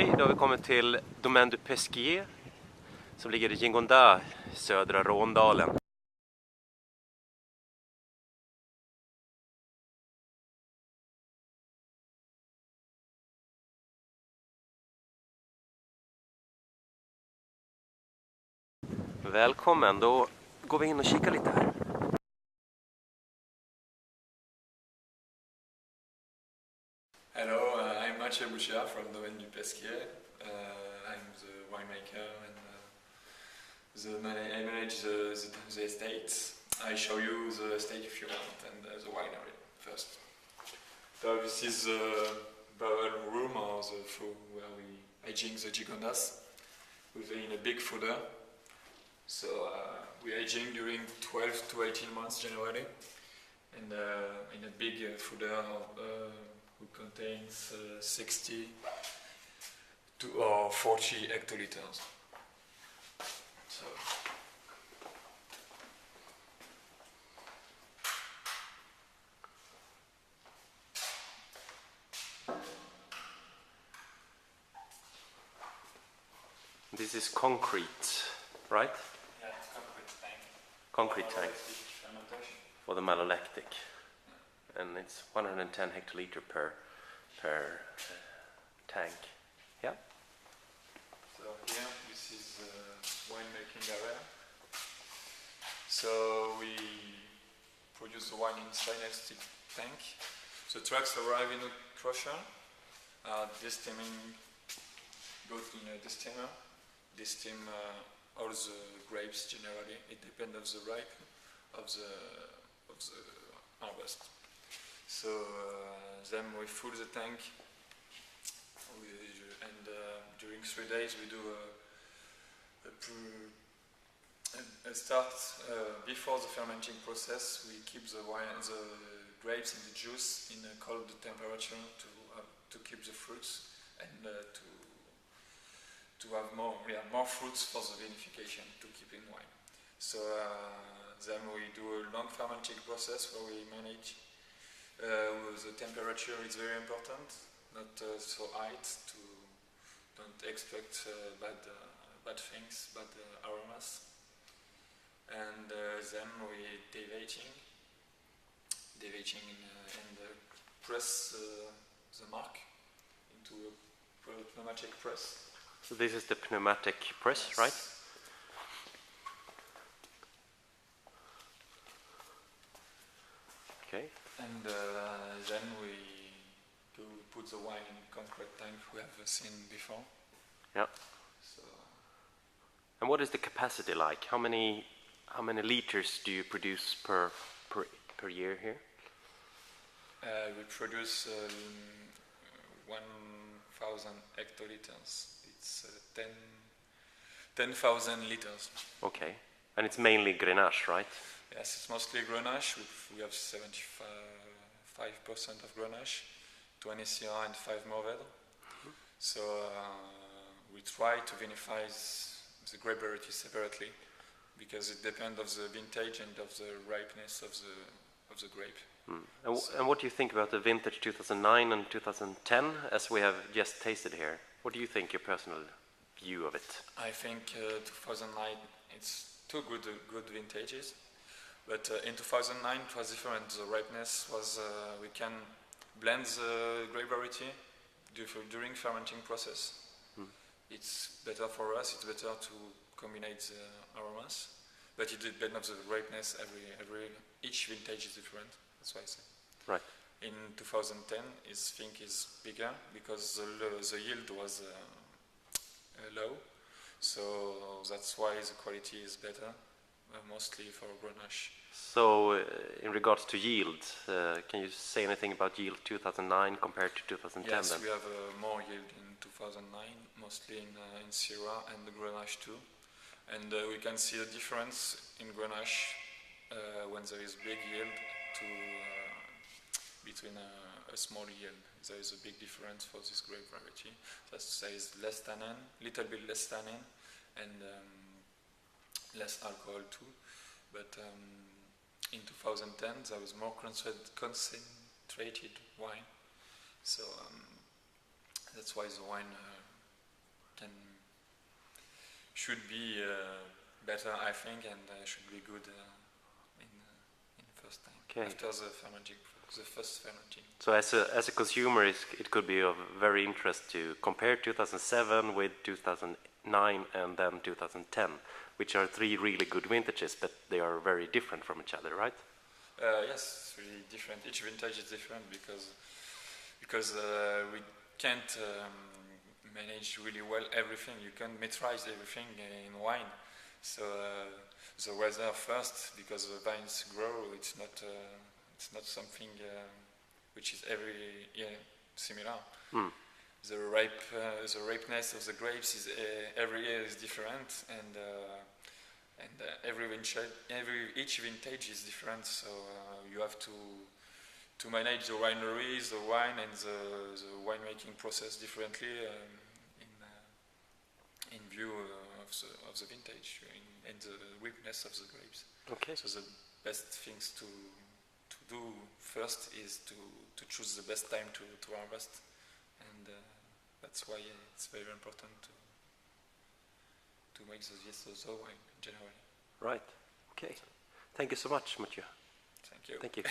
Okej, då har vi kommit till Domaine du Pesquier som ligger i Gigondas i södra Råndalen. Välkommen, då går vi in och kikar lite här. Hello, I'm Producent from Domaine du Pesquier. I'm the winemaker and I manage the estates. I show you the estate if you want and the winery first. So this is the barrel room or the where we aging the Gigondas within a big fooder. So we aging during 12 to 18 months generally, and in a big fooder who contains 60 or 40 hectoliters. So. This is concrete, right? Yeah, it's concrete tank. Concrete tank for the malolactic, and it's 110 hectoliter per tank. Yeah. So here, this is the winemaking area. So we produce the wine in stainless steel tank. The trucks arrive in a crusher, go in a distilmer. Distim all the grapes generally. It depends on the ripe of the harvest. So then we fill the tank, and during 3 days we do a start before the fermenting process. We keep the grapes and the juice in a cold temperature to keep the fruits and to have more fruits for the vinification to keep in wine. So then we do a long fermenting process where we manage the temperature is very important, not so high to don't expect bad things, bad aromas. And then we deviating and press the mark into a pneumatic press. So this is the pneumatic press, yes. Right? Okay. And then we put the wine in concrete tank we have seen before. Yeah. So. And what is the capacity like? How many liters do you produce per year here? We produce 1,000 hectoliters. It's 10,000 liters. Okay. And it's mainly Grenache, right? Yes, it's mostly Grenache. We have 75% of Grenache, 20 Syrah and 5 Mourvèdre. So we try to vinify the grape variety separately because it depends on the vintage and of the ripeness of the grape. And what do you think about the vintage 2009 and 2010 as we have just tasted here? What do you think, your personal view of it? I think 2009 it's two good vintages, but in 2009 it was different. The ripeness was we can blend the grape variety during fermenting process. It's better for us. It's better to combine the aromas, but it depends on the ripeness. Each vintage is different. That's why I say. Right. In 2010, I think is bigger because the yield was low, so that's why the quality is better, mostly for Grenache. So, in regards to yield, can you say anything about yield 2009 compared to 2010? Yes, then? we have more yield in 2009, mostly in Syrah and the Grenache too, and we can see the difference in Grenache when there is big yield between a small yield. There is a big difference for this grape variety. There is less tannin, little bit less tannin, and less alcohol too. But in 2010 there was more concentrated wine, so that's why the wine should be better, I think, and should be good in the first time. Okay. After the fermenting, the first fermenting. So as a consumer, it could be of very interest to compare 2007 with 2009 and then 2010, which are three really good vintages, but they are very different from each other, right? Yes, it's really different. Each vintage is different because we can't manage really well everything. You can't metrize everything in wine. So the weather first, because the vines grow. It's not something which is every year similar. The ripeness of the grapes is every year is different, and each vintage is different. So you have to manage the wineries, the wine, and the winemaking process differently in view of the vintage and the ripeness of the grapes. Okay. So the best things to do first is to choose the best time to harvest, and that's why it's very important to make the wine generally. Right. Okay. Thank you so much, Mathieu. Thank you. Thank you.